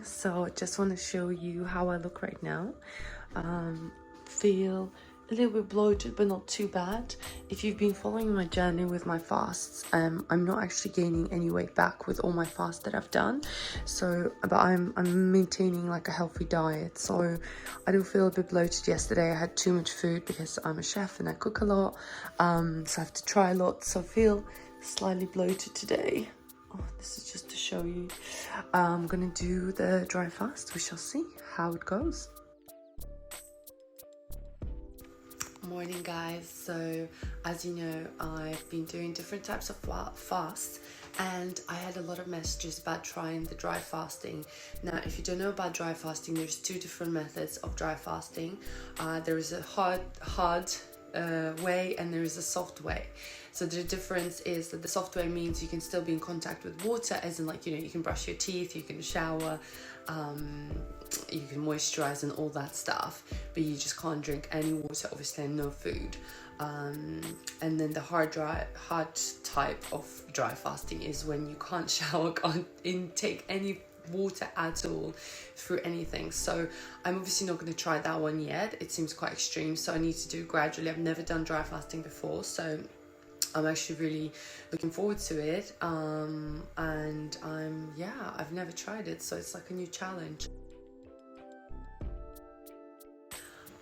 So just want to show you how I look right now. Feel a little bit bloated, but not too bad. If you've been following my journey with my fasts, I'm not actually gaining any weight back with all my fasts that I've done. So, but I'm maintaining like a healthy diet. So I do feel a bit bloated. Yesterday I had too much food because I'm a chef and I cook a lot. So I have to try a lot. So I feel slightly bloated today. Oh, this is just to show you. I'm gonna do the dry fast. We shall see how it goes. Morning guys. So as you know, I've been doing different types of fasts, and I had a lot of messages about trying the dry fasting. Now if you don't know about dry fasting, there's two different methods of dry fasting. There is a hard way and there is a soft way. So the difference is that the soft way means you can still be in contact with water, as in like, you know, you can brush your teeth, you can shower, you can moisturize and all that stuff, but you just can't drink any water, obviously, and no food. And then the hard type of dry fasting is when you can't shower, can't intake any water at all through anything. So I'm obviously not going to try that one yet. It seems quite extreme, so I need to do it gradually. I've never done dry fasting before, so I'm actually really looking forward to it. And I've never tried it, so it's like a new challenge.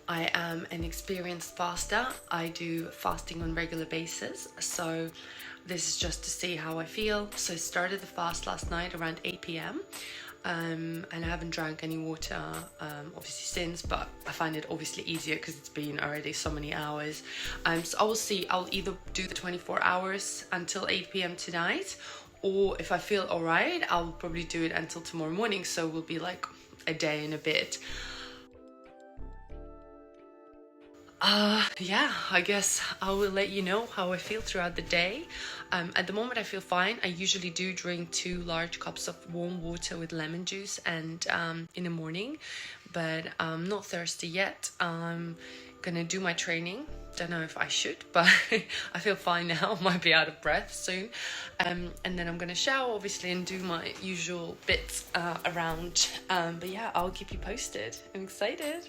I am an experienced faster. I do fasting on a regular basis, so this is just to see how I feel. So I started the fast last night around 8 p.m. And I haven't drank any water obviously since, but I find it obviously easier because it's been already so many hours. So I will see. I'll either do the 24 hours until 8 p.m. tonight, or if I feel alright, I'll probably do it until tomorrow morning, so it will be like a day and a bit. Yeah, I guess I will let you know how I feel throughout the day. At the moment I feel fine. I usually do drink 2 large cups of warm water with lemon juice and in the morning, but I'm not thirsty yet. I'm gonna do my training. Don't know if I should, but I feel fine now. Might be out of breath soon. And then I'm gonna shower obviously and do my usual bits around. But yeah, I'll keep you posted. I'm excited.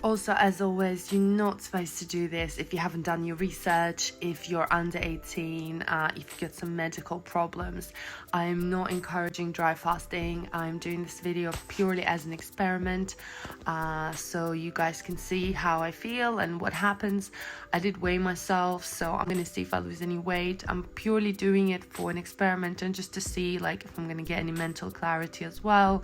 Also, as always, you're not supposed to do this if you haven't done your research, if you're under 18, if you've got some medical problems. I'm not encouraging dry fasting. I'm doing this video purely as an experiment, so you guys can see how I feel and what happens. I did weigh myself, so I'm gonna see if I lose any weight. I'm purely doing it for an experiment and just to see like if I'm gonna get any mental clarity as well.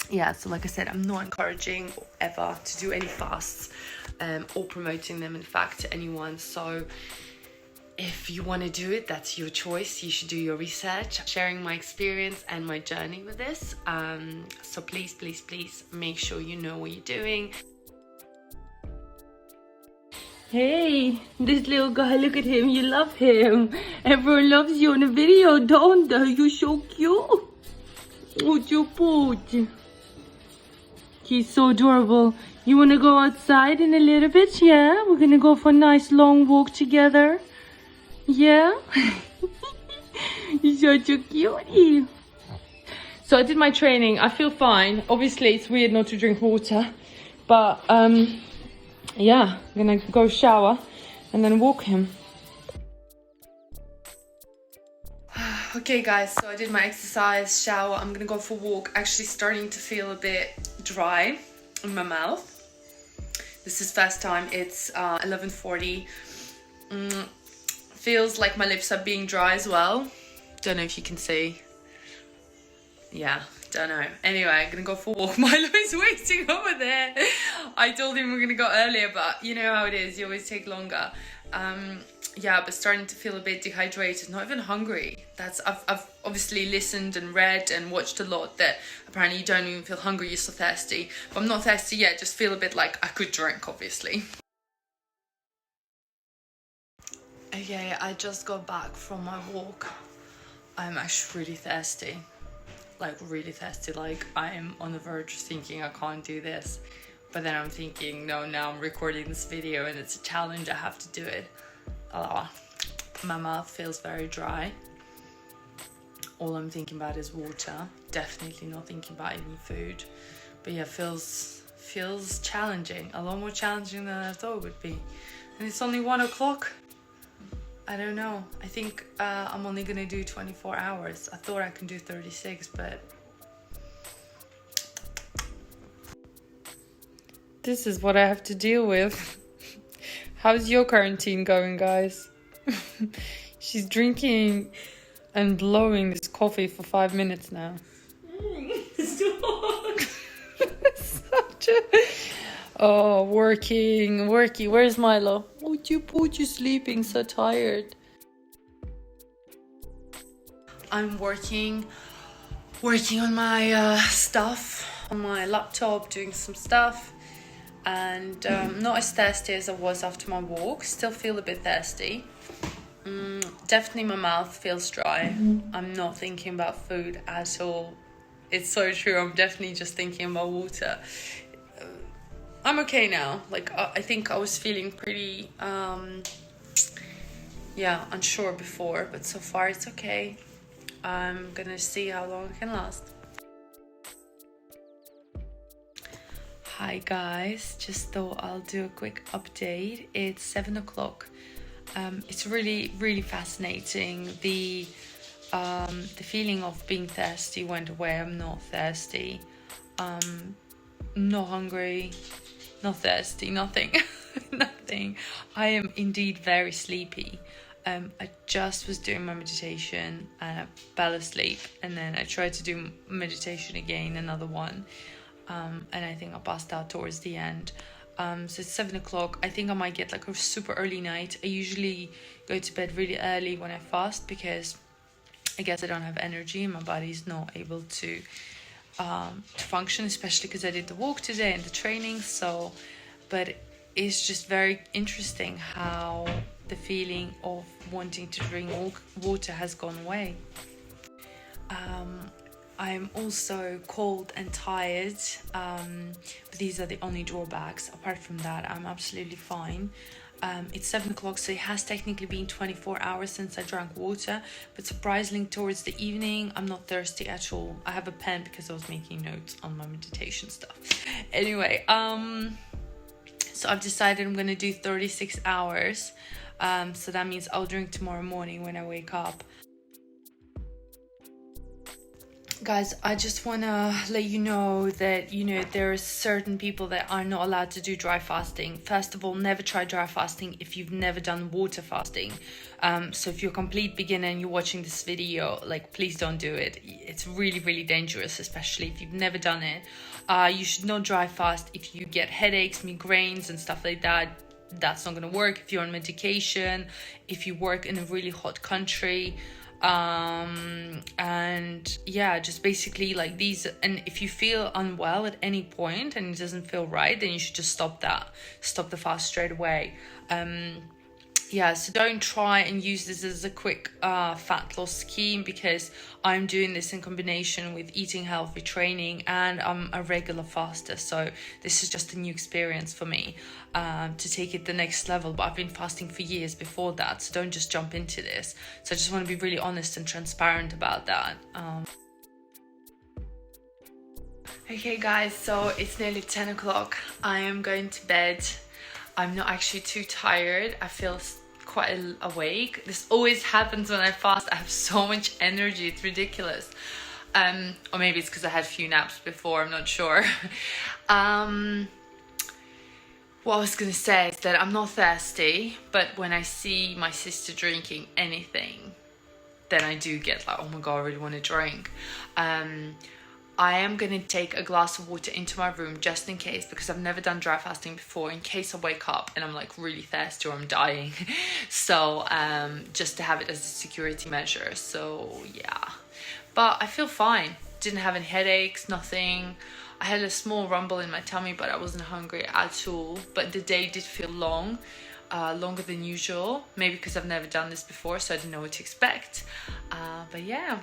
Yeah, so like I said, I'm not encouraging ever to do any fasts or promoting them, in fact, to anyone. So if you want to do it, that's your choice. You should do your research. Sharing my experience and my journey with this. So please, please, please make sure you know what you're doing. Hey, this little guy, look at him. You love him. Everyone loves you on the video, don't they? You're so cute. What's your pooch? He's so adorable. You want to go outside in a little bit? Yeah? We're going to go for a nice long walk together. Yeah? You're such a cutie. So I did my training. I feel fine. Obviously, it's weird not to drink water. But, yeah. I'm going to go shower and then walk him. Okay guys, so I did my exercise, shower, I'm gonna go for a walk. Actually starting to feel a bit dry in my mouth. This is first time. It's 11:40. Feels like my lips are being dry as well. Don't know if you can see. Yeah, don't know. Anyway, I'm gonna go for a walk. Milo is waiting over there. I told him we're gonna go earlier, but you know how it is, you always take longer. Yeah, but starting to feel a bit dehydrated, not even hungry. I've obviously listened and read and watched a lot that apparently you don't even feel hungry, you're so thirsty. But I'm not thirsty yet, just feel a bit like I could drink, obviously. Okay, I just got back from my walk. I'm actually really thirsty. Like really thirsty, like I'm on the verge of thinking I can't do this. But then I'm thinking, no, now I'm recording this video and it's a challenge, I have to do it. Oh, my mouth feels very dry. all I'm thinking about is water. Definitely not thinking about any food. But yeah, feels challenging, a lot more challenging than I thought it would be. And it's only 1 o'clock. I don't know. I think I'm only gonna do 24 hours. I thought I can do 36, but this is what I have to deal with. How's your quarantine going, guys? She's drinking and blowing this coffee for 5 minutes now. Oh, working. Where's Milo? Would you sleeping so tired? I'm working on my stuff on my laptop, doing some stuff, and not as thirsty as I was after my walk. Still feel a bit thirsty. Definitely my mouth feels dry. I'm not thinking about food at all. It's so true. I'm definitely just thinking about water. I'm okay now. Like, I think I was feeling pretty, unsure before, but so far it's okay. I'm gonna see how long it can last. Hi guys, just thought I'll do a quick update. It's 7 o'clock. It's really, really fascinating. The feeling of being thirsty went away. I'm not thirsty. Not hungry, not thirsty, nothing. Nothing. I am indeed very sleepy. I just was doing my meditation and I fell asleep, and then I tried to do meditation again, another one, and I think I passed out towards the end. So it's 7 o'clock. I think I might get like a super early night. I usually go to bed really early when I fast because I guess I don't have energy and my body's not able to function, especially because I did the walk today and the training. So, but it's just very interesting how the feeling of wanting to drink water has gone away. I'm also cold and tired, but these are the only drawbacks. Apart from that, I'm absolutely fine. It's 7 o'clock, so it has technically been 24 hours since I drank water, but surprisingly towards the evening, I'm not thirsty at all. I have a pen because I was making notes on my meditation stuff. Anyway, so I've decided I'm going to do 36 hours. So that means I'll drink tomorrow morning when I wake up. Guys, I just want to let you know that, there are certain people that are not allowed to do dry fasting. First of all, never try dry fasting if you've never done water fasting. So if you're a complete beginner and you're watching this video, please don't do it. It's really, really dangerous, especially if you've never done it. You should not dry fast if you get headaches, migraines and stuff like that. That's not going to work if you're on medication, if you work in a really hot country. And yeah, just basically these, and if you feel unwell at any point and it doesn't feel right, then you should just stop the fast straight away. So don't try and use this as a quick fat loss scheme, because I'm doing this in combination with eating healthy, training, and I'm a regular faster. So this is just a new experience for me to take it the next level. But I've been fasting for years before that, so don't just jump into this. So I just want to be really honest and transparent about that. Okay guys, so it's nearly 10 o'clock. I am going to bed. I'm not actually too tired. I feel quite awake. This always happens when I fast. I have so much energy, it's ridiculous. Or maybe it's because I had a few naps before, I'm not sure. What I was gonna say is that I'm not thirsty, but when I see my sister drinking anything, then I do get oh my god, I really want to drink. I am going to take a glass of water into my room just in case, because I've never done dry fasting before, in case I wake up and I'm really thirsty or I'm dying. So just to have it as a security measure. So yeah, but I feel fine. Didn't have any headaches, nothing. I had a small rumble in my tummy, but I wasn't hungry at all. But the day did feel long. Longer than usual, maybe because I've never done this before, so I didn't know what to expect. But yeah,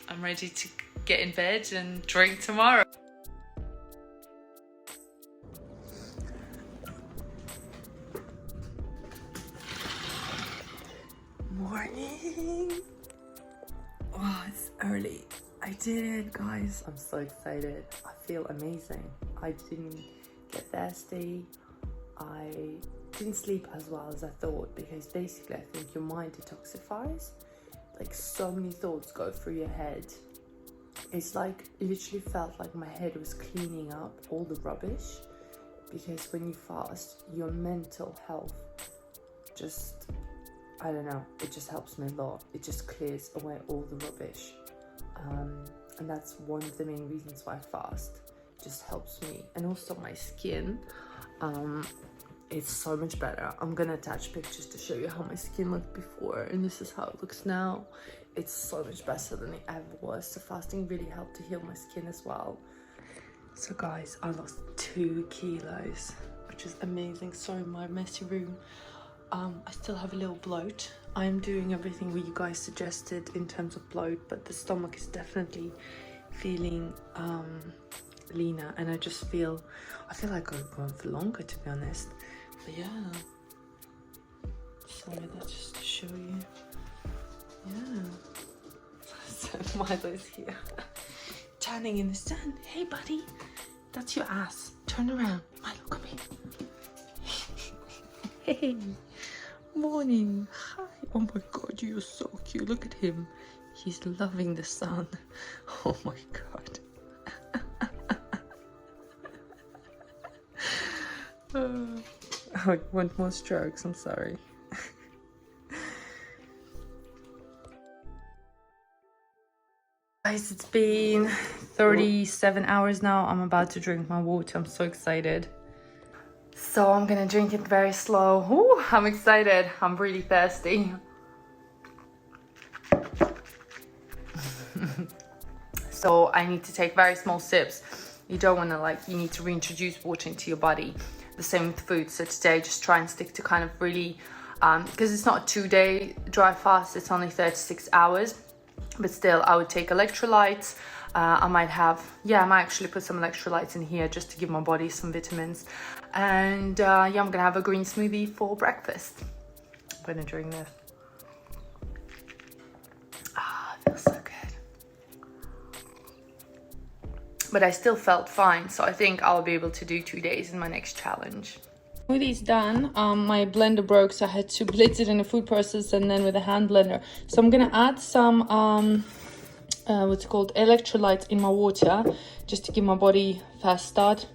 I'm ready to get in bed and drink tomorrow. Morning. Oh, it's early. did it, guys. I'm so excited. I feel amazing. I didn't get thirsty. I didn't sleep as well as I thought, because basically I think your mind detoxifies. Like, so many thoughts go through your head. It's like, it literally felt like my head was cleaning up all the rubbish, because when you fast, your mental health just, I don't know, it just helps me a lot. It just clears away all the rubbish. And that's one of the main reasons why I fast. It just helps me. And also my skin, it's so much better. I'm gonna attach pictures to show you how my skin looked before, and this is how it looks now. It's so much better than it ever was. So fasting really helped to heal my skin as well. So guys, I lost 2 kilos, which is amazing. Sorry, my messy room. I still have a little bloat. I am doing everything what you guys suggested in terms of bloat, but the stomach is definitely feeling leaner, and I feel like I'm going for longer, to be honest. But yeah, sorry, that's just to show you. Yeah. So Milo is here, tanning in the sun. Hey buddy, that's your ass. Turn around. Milo, come here. Hey, morning. Hi. Oh my god, you're so cute. Look at him. He's loving the sun. Oh my god. I want more strokes, I'm sorry. Guys, it's been 37 hours now. I'm about to drink my water. I'm so excited. So I'm gonna drink it very slow. Ooh, I'm excited. I'm really thirsty. So I need to take very small sips. You don't want to, you need to reintroduce water into your body. The same with food. So today, just try and stick to kind of really, because it's not a 2-day dry fast, it's only 36 hours. But still, I would take electrolytes. I might actually put some electrolytes in here just to give my body some vitamins. And yeah, I'm gonna have a green smoothie for breakfast. I'm gonna drink this. Ah, it feels so good. But I still felt fine, so I think I'll be able to do 2 days in my next challenge. Smoothie's done. My blender broke, so I had to blitz it in a food processor and then with a hand blender. So I'm gonna add some what's it called, electrolytes in my water, just to give my body a fast start.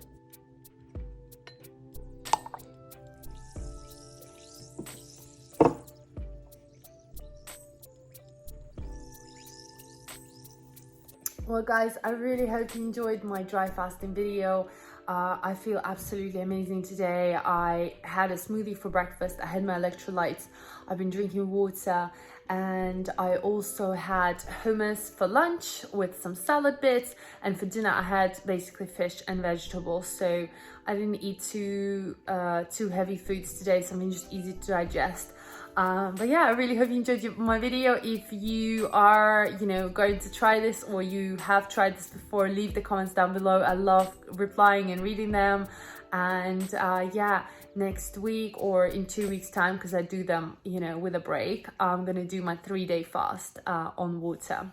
Well guys, I really hope you enjoyed my dry fasting video. I feel absolutely amazing today. I had a smoothie for breakfast, I had my electrolytes, I've been drinking water, and I also had hummus for lunch with some salad bits, and for dinner I had basically fish and vegetables. So I didn't eat too heavy foods today, something just easy to digest. But yeah, I really hope you enjoyed my video. If you are, going to try this, or you have tried this before, leave the comments down below. I love replying and reading them. And yeah, next week or in 2 weeks time, because I do them, with a break, I'm gonna do my 3-day fast on water.